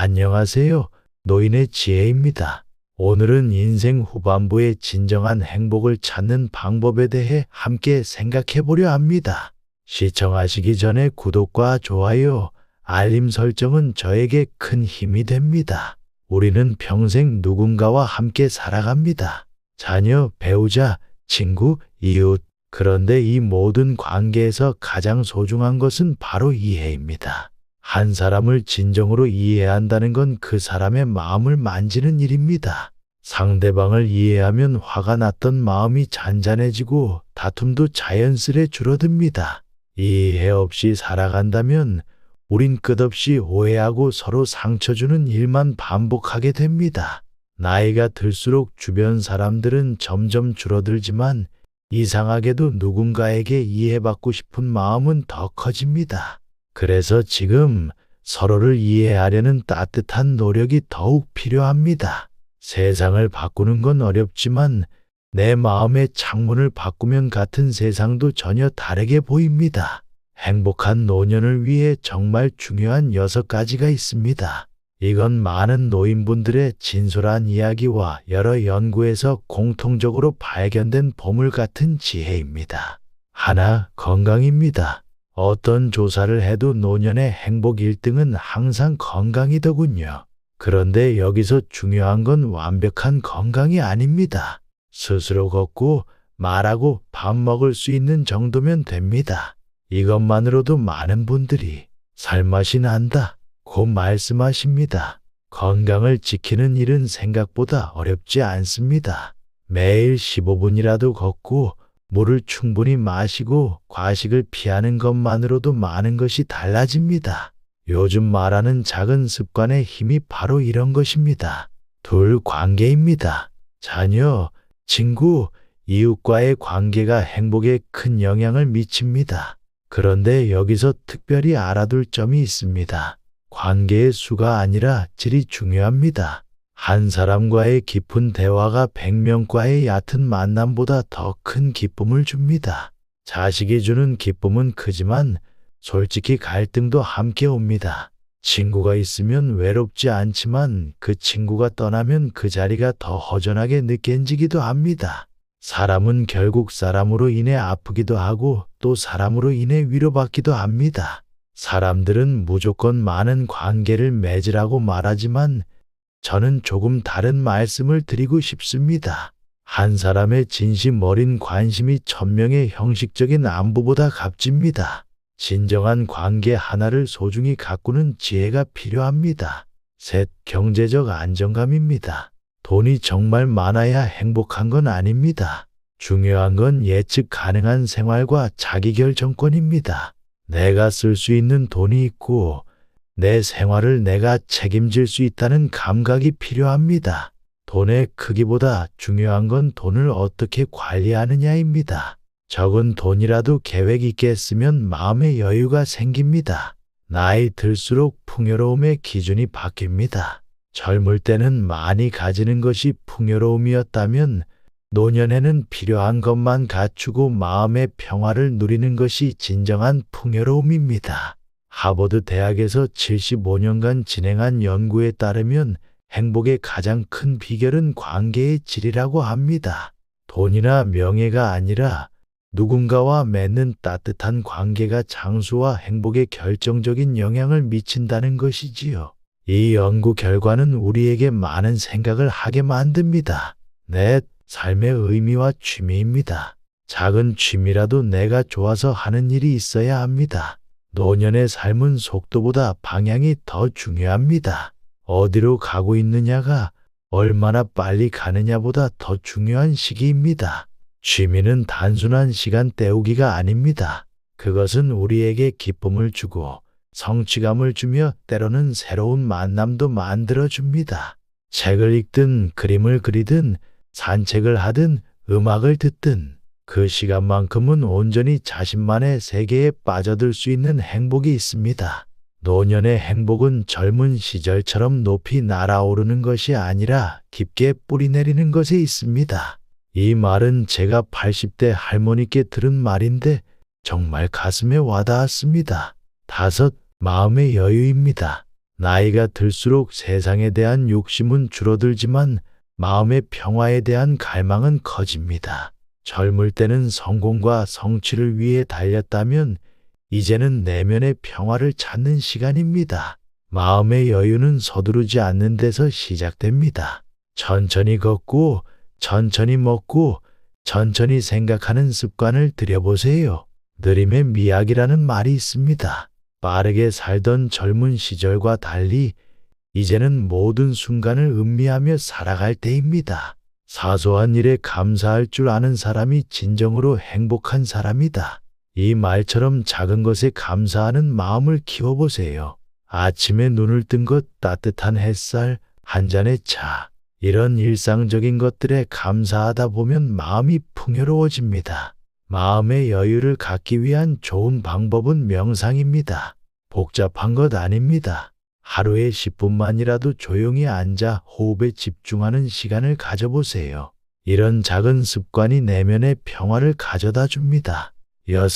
안녕하세요. 노인의 지혜입니다. 오늘은 인생 후반부의 진정한 행복을 찾는 방법에 대해 함께 생각해 보려 합니다. 시청하시기 전에 구독과 좋아요, 알림 설정은 저에게 큰 힘이 됩니다. 우리는 평생 누군가와 함께 살아갑니다. 자녀, 배우자, 친구, 이웃. 그런데 이 모든 관계에서 가장 소중한 것은 바로 이해입니다. 한 사람을 진정으로 이해한다는 건 그 사람의 마음을 만지는 일입니다. 상대방을 이해하면 화가 났던 마음이 잔잔해지고 다툼도 자연스레 줄어듭니다. 이해 없이 살아간다면 우린 끝없이 오해하고 서로 상처 주는 일만 반복하게 됩니다. 나이가 들수록 주변 사람들은 점점 줄어들지만 이상하게도 누군가에게 이해받고 싶은 마음은 더 커집니다. 그래서 지금 서로를 이해하려는 따뜻한 노력이 더욱 필요합니다. 세상을 바꾸는 건 어렵지만 내 마음의 창문을 바꾸면 같은 세상도 전혀 다르게 보입니다. 행복한 노년을 위해 정말 중요한 6가지가 있습니다. 이건 많은 노인분들의 진솔한 이야기와 여러 연구에서 공통적으로 발견된 보물 같은 지혜입니다. 하나, 건강입니다. 어떤 조사를 해도 노년의 행복 1등은 항상 건강이더군요. 그런데 여기서 중요한 건 완벽한 건강이 아닙니다. 스스로 걷고 말하고 밥 먹을 수 있는 정도면 됩니다. 이것만으로도 많은 분들이 살맛이 난다 고 말씀하십니다. 건강을 지키는 일은 생각보다 어렵지 않습니다. 매일 15분이라도 걷고 물을 충분히 마시고 과식을 피하는 것만으로도 많은 것이 달라집니다. 요즘 말하는 작은 습관의 힘이 바로 이런 것입니다. 둘, 관계입니다. 자녀, 친구, 이웃과의 관계가 행복에 큰 영향을 미칩니다. 그런데 여기서 특별히 알아둘 점이 있습니다. 관계의 수가 아니라 질이 중요합니다. 한 사람과의 깊은 대화가 100명과의 얕은 만남보다 더 큰 기쁨을 줍니다. 자식이 주는 기쁨은 크지만 솔직히 갈등도 함께 옵니다. 친구가 있으면 외롭지 않지만 그 친구가 떠나면 그 자리가 더 허전하게 느껴지기도 합니다. 사람은 결국 사람으로 인해 아프기도 하고 또 사람으로 인해 위로받기도 합니다. 사람들은 무조건 많은 관계를 맺으라고 말하지만 저는 조금 다른 말씀을 드리고 싶습니다. 한 사람의 진심 어린 관심이 1000명의 형식적인 안부보다 값집니다. 진정한 관계 하나를 소중히 가꾸는 지혜가 필요합니다. 셋, 경제적 안정감입니다. 돈이 정말 많아야 행복한 건 아닙니다. 중요한 건 예측 가능한 생활과 자기결정권입니다. 내가 쓸 수 있는 돈이 있고 내 생활을 내가 책임질 수 있다는 감각이 필요합니다. 돈의 크기보다 중요한 건 돈을 어떻게 관리하느냐입니다. 적은 돈이라도 계획 있게 쓰면 마음의 여유가 생깁니다. 나이 들수록 풍요로움의 기준이 바뀝니다. 젊을 때는 많이 가지는 것이 풍요로움이었다면 노년에는 필요한 것만 갖추고 마음의 평화를 누리는 것이 진정한 풍요로움입니다. 하버드 대학에서 75년간 진행한 연구에 따르면 행복의 가장 큰 비결은 관계의 질이라고 합니다. 돈이나 명예가 아니라 누군가와 맺는 따뜻한 관계가 장수와 행복에 결정적인 영향을 미친다는 것이지요. 이 연구 결과는 우리에게 많은 생각을 하게 만듭니다. 넷, 삶의 의미와 취미입니다. 작은 취미라도 내가 좋아서 하는 일이 있어야 합니다. 노년의 삶은 속도보다 방향이 더 중요합니다. 어디로 가고 있느냐가 얼마나 빨리 가느냐보다 더 중요한 시기입니다. 취미는 단순한 시간 때우기가 아닙니다. 그것은 우리에게 기쁨을 주고 성취감을 주며 때로는 새로운 만남도 만들어줍니다. 책을 읽든 그림을 그리든 산책을 하든 음악을 듣든 그 시간만큼은 온전히 자신만의 세계에 빠져들 수 있는 행복이 있습니다. 노년의 행복은 젊은 시절처럼 높이 날아오르는 것이 아니라 깊게 뿌리내리는 것에 있습니다. 이 말은 제가 80대 할머니께 들은 말인데 정말 가슴에 와닿았습니다. 5. 마음의 여유입니다. 나이가 들수록 세상에 대한 욕심은 줄어들지만 마음의 평화에 대한 갈망은 커집니다. 젊을 때는 성공과 성취를 위해 달렸다면 이제는 내면의 평화를 찾는 시간입니다. 마음의 여유는 서두르지 않는 데서 시작됩니다. 천천히 걷고, 천천히 먹고, 천천히 생각하는 습관을 들여보세요. 느림의 미학이라는 말이 있습니다. 빠르게 살던 젊은 시절과 달리 이제는 모든 순간을 음미하며 살아갈 때입니다. 사소한 일에 감사할 줄 아는 사람이 진정으로 행복한 사람이다. 이 말처럼 작은 것에 감사하는 마음을 키워보세요. 아침에 눈을 뜬 것, 따뜻한 햇살, 한 잔의 차, 이런 일상적인 것들에 감사하다 보면 마음이 풍요로워집니다. 마음의 여유를 갖기 위한 좋은 방법은 명상입니다. 복잡한 것 아닙니다. 하루에 10분만이라도 조용히 앉아 호흡에 집중하는 시간을 가져보세요. 이런 작은 습관이 내면의 평화를 가져다 줍니다. 6.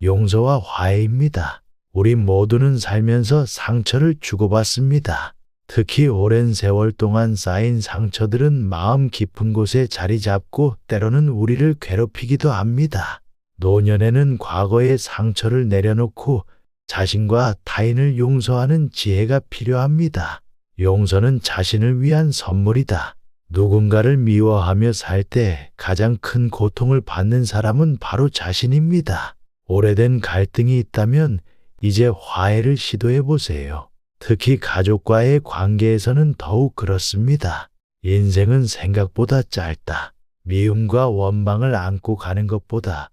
용서와 화해입니다. 우리 모두는 살면서 상처를 주고받습니다. 특히 오랜 세월 동안 쌓인 상처들은 마음 깊은 곳에 자리 잡고 때로는 우리를 괴롭히기도 합니다. 노년에는 과거의 상처를 내려놓고 자신과 타인을 용서하는 지혜가 필요합니다. 용서는 자신을 위한 선물이다. 누군가를 미워하며 살 때 가장 큰 고통을 받는 사람은 바로 자신입니다. 오래된 갈등이 있다면 이제 화해를 시도해 보세요. 특히 가족과의 관계에서는 더욱 그렇습니다. 인생은 생각보다 짧다. 미움과 원망을 안고 가는 것보다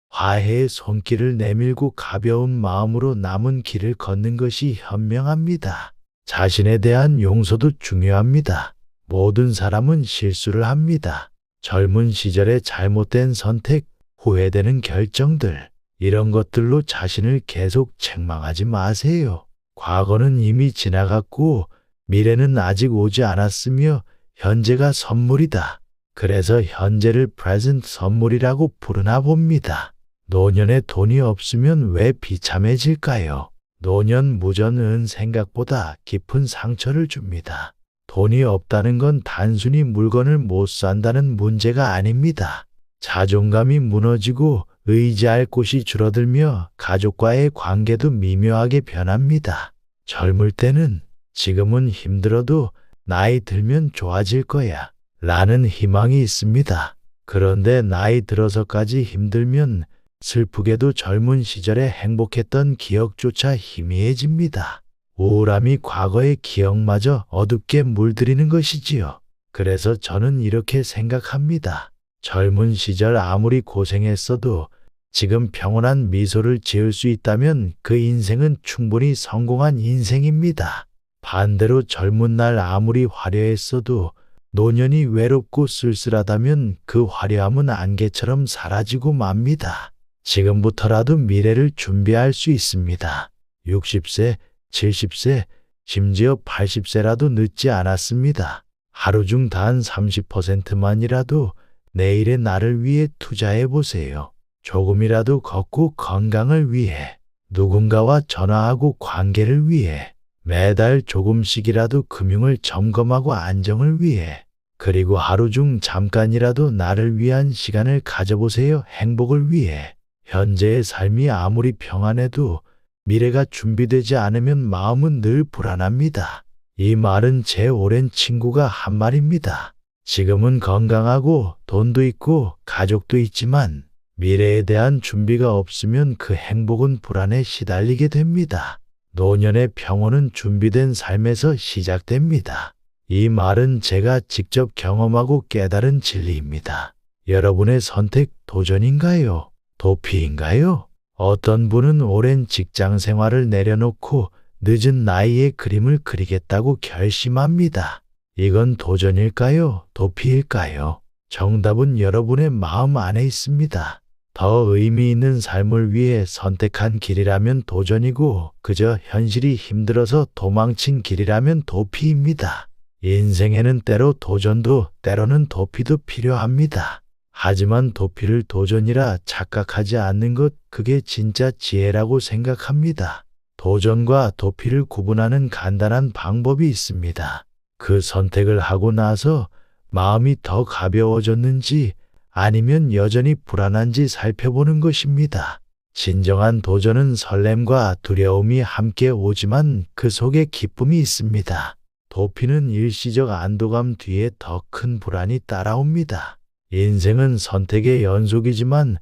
화해의 손길을 내밀고 가벼운 마음으로 남은 길을 걷는 것이 현명합니다. 자신에 대한 용서도 중요합니다. 모든 사람은 실수를 합니다. 젊은 시절의 잘못된 선택, 후회되는 결정들, 이런 것들로 자신을 계속 책망하지 마세요. 과거는 이미 지나갔고 미래는 아직 오지 않았으며 현재가 선물이다. 그래서 현재를 present 선물이라고 부르나 봅니다. 노년에 돈이 없으면 왜 비참해질까요? 노년 무전은 생각보다 깊은 상처를 줍니다. 돈이 없다는 건 단순히 물건을 못 산다는 문제가 아닙니다. 자존감이 무너지고 의지할 곳이 줄어들며 가족과의 관계도 미묘하게 변합니다. 젊을 때는 지금은 힘들어도 나이 들면 좋아질 거야 라는 희망이 있습니다. 그런데 나이 들어서까지 힘들면 슬프게도 젊은 시절에 행복했던 기억조차 희미해집니다. 우울함이 과거의 기억마저 어둡게 물들이는 것이지요. 그래서 저는 이렇게 생각합니다. 젊은 시절 아무리 고생했어도 지금 평온한 미소를 지을 수 있다면 그 인생은 충분히 성공한 인생입니다. 반대로 젊은 날 아무리 화려했어도 노년이 외롭고 쓸쓸하다면 그 화려함은 안개처럼 사라지고 맙니다. 지금부터라도 미래를 준비할 수 있습니다. 60세, 70세, 심지어 80세라도 늦지 않았습니다. 하루 중 단 30%만이라도 내일의 나를 위해 투자해 보세요. 조금이라도 걷고 건강을 위해, 누군가와 전화하고 관계를 위해, 매달 조금씩이라도 금융을 점검하고 안정을 위해, 그리고 하루 중 잠깐이라도 나를 위한 시간을 가져보세요. 행복을 위해. 현재의 삶이 아무리 평안해도 미래가 준비되지 않으면 마음은 늘 불안합니다. 이 말은 제 오랜 친구가 한 말입니다. 지금은 건강하고 돈도 있고 가족도 있지만 미래에 대한 준비가 없으면 그 행복은 불안에 시달리게 됩니다. 노년의 평온은 준비된 삶에서 시작됩니다. 이 말은 제가 직접 경험하고 깨달은 진리입니다. 여러분의 선택 도전인가요? 도피인가요? 어떤 분은 오랜 직장 생활을 내려놓고 늦은 나이에 그림을 그리겠다고 결심합니다. 이건 도전일까요? 도피일까요? 정답은 여러분의 마음 안에 있습니다. 더 의미 있는 삶을 위해 선택한 길이라면 도전이고 그저 현실이 힘들어서 도망친 길이라면 도피입니다. 인생에는 때로 도전도 때로는 도피도 필요합니다. 하지만 도피를 도전이라 착각하지 않는 것, 그게 진짜 지혜라고 생각합니다. 도전과 도피를 구분하는 간단한 방법이 있습니다. 그 선택을 하고 나서 마음이 더 가벼워졌는지 아니면 여전히 불안한지 살펴보는 것입니다. 진정한 도전은 설렘과 두려움이 함께 오지만 그 속에 기쁨이 있습니다. 도피는 일시적 안도감 뒤에 더 큰 불안이 따라옵니다. 인생은 선택의 연속이지만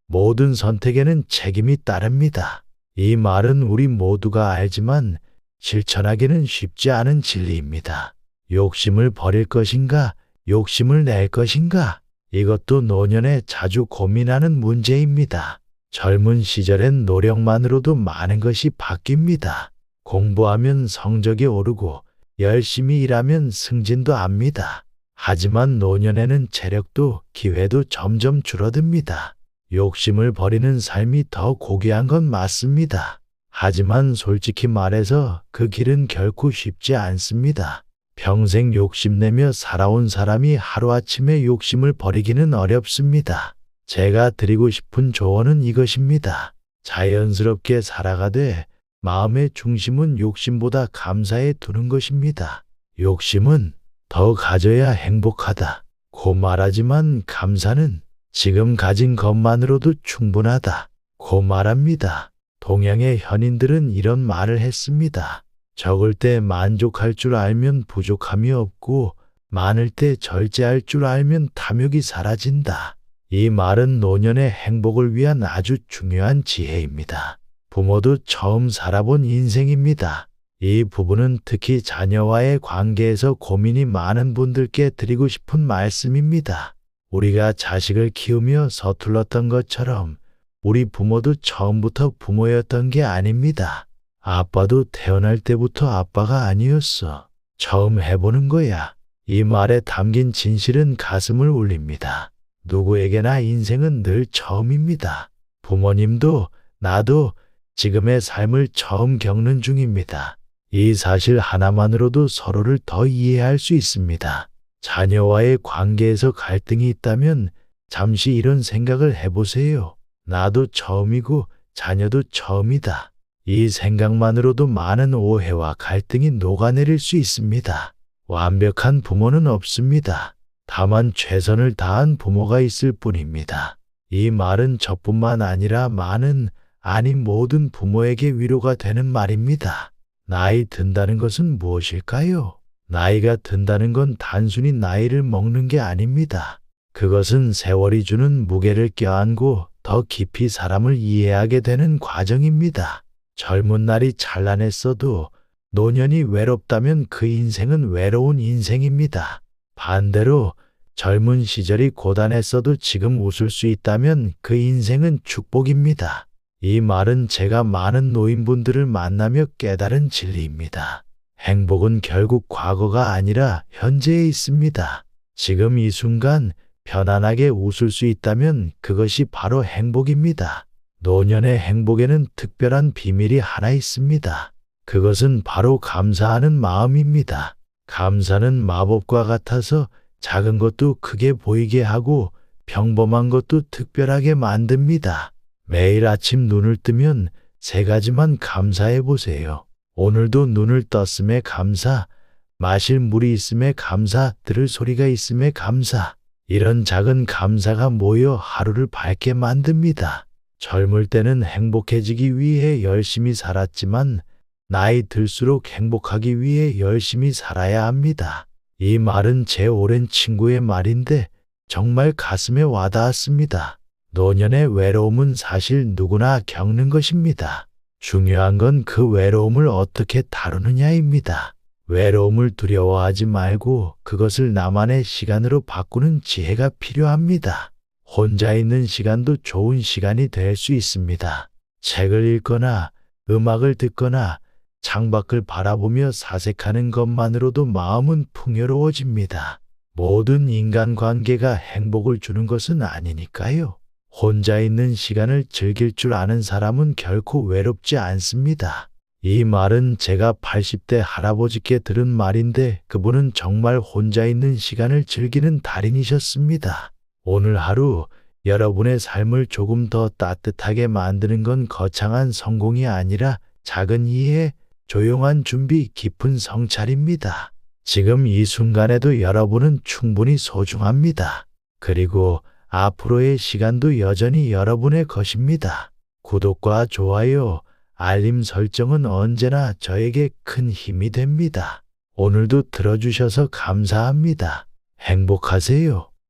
모든 선택에는 책임이 따릅니다. 이 말은 우리 모두가 알지만 실천하기는 쉽지 않은 진리입니다. 욕심을 버릴 것인가, 욕심을 낼 것인가? 이것도 노년에 자주 고민하는 문제입니다. 젊은 시절엔 노력만으로도 많은 것이 바뀝니다. 공부하면 성적이 오르고 열심히 일하면 승진도 압니다. 하지만 노년에는 체력도 기회도 점점 줄어듭니다. 욕심을 버리는 삶이 더 고귀한 건 맞습니다. 하지만 솔직히 말해서 그 길은 결코 쉽지 않습니다. 평생 욕심내며 살아온 사람이 하루아침에 욕심을 버리기는 어렵습니다. 제가 드리고 싶은 조언은 이것입니다. 자연스럽게 살아가되 마음의 중심은 욕심보다 감사에 두는 것입니다. 욕심은 더 가져야 행복하다 고 말하지만 감사는 지금 가진 것만으로도 충분하다 고 말합니다. 동양의 현인들은 이런 말을 했습니다. 적을 때 만족할 줄 알면 부족함이 없고 많을 때 절제할 줄 알면 탐욕이 사라진다. 이 말은 노년의 행복을 위한 아주 중요한 지혜입니다. 부모도 처음 살아본 인생입니다. 이 부분은 특히 자녀와의 관계에서 고민이 많은 분들께 드리고 싶은 말씀입니다. 우리가 자식을 키우며 서툴렀던 것처럼 우리 부모도 처음부터 부모였던 게 아닙니다. 아빠도 태어날 때부터 아빠가 아니었어. 처음 해보는 거야. 이 말에 담긴 진실은 가슴을 울립니다. 누구에게나 인생은 늘 처음입니다. 부모님도 나도 지금의 삶을 처음 겪는 중입니다. 이 사실 하나만으로도 서로를 더 이해할 수 있습니다. 자녀와의 관계에서 갈등이 있다면 잠시 이런 생각을 해보세요. 나도 처음이고 자녀도 처음이다. 이 생각만으로도 많은 오해와 갈등이 녹아내릴 수 있습니다. 완벽한 부모는 없습니다. 다만 최선을 다한 부모가 있을 뿐입니다. 이 말은 저뿐만 아니라 모든 부모에게 위로가 되는 말입니다. 나이 든다는 것은 무엇일까요? 나이가 든다는 건 단순히 나이를 먹는 게 아닙니다. 그것은 세월이 주는 무게를 껴안고 더 깊이 사람을 이해하게 되는 과정입니다. 젊은 날이 찬란했어도 노년이 외롭다면 그 인생은 외로운 인생입니다. 반대로 젊은 시절이 고단했어도 지금 웃을 수 있다면 그 인생은 축복입니다. 이 말은 제가 많은 노인분들을 만나며 깨달은 진리입니다. 행복은 결국 과거가 아니라 현재에 있습니다. 지금 이 순간 편안하게 웃을 수 있다면 그것이 바로 행복입니다. 노년의 행복에는 특별한 비밀이 하나 있습니다. 그것은 바로 감사하는 마음입니다. 감사는 마법과 같아서 작은 것도 크게 보이게 하고 평범한 것도 특별하게 만듭니다. 매일 아침 눈을 뜨면 세 가지만 감사해 보세요. 오늘도 눈을 떴음에 감사, 마실 물이 있음에 감사, 들을 소리가 있음에 감사. 이런 작은 감사가 모여 하루를 밝게 만듭니다. 젊을 때는 행복해지기 위해 열심히 살았지만 나이 들수록 행복하기 위해 열심히 살아야 합니다. 이 말은 제 오랜 친구의 말인데 정말 가슴에 와닿았습니다. 노년의 외로움은 사실 누구나 겪는 것입니다. 중요한 건 그 외로움을 어떻게 다루느냐입니다. 외로움을 두려워하지 말고 그것을 나만의 시간으로 바꾸는 지혜가 필요합니다. 혼자 있는 시간도 좋은 시간이 될 수 있습니다. 책을 읽거나 음악을 듣거나 창밖을 바라보며 사색하는 것만으로도 마음은 풍요로워집니다. 모든 인간관계가 행복을 주는 것은 아니니까요. 혼자 있는 시간을 즐길 줄 아는 사람은 결코 외롭지 않습니다. 이 말은 제가 80대 할아버지께 들은 말인데 그분은 정말 혼자 있는 시간을 즐기는 달인이셨습니다. 오늘 하루 여러분의 삶을 조금 더 따뜻하게 만드는 건 거창한 성공이 아니라 작은 이해, 조용한 준비, 깊은 성찰입니다. 지금 이 순간에도 여러분은 충분히 소중합니다. 그리고 앞으로의 시간도 여전히 여러분의 것입니다. 구독과 좋아요, 알림 설정은 언제나 저에게 큰 힘이 됩니다. 오늘도 들어주셔서 감사합니다. 행복하세요.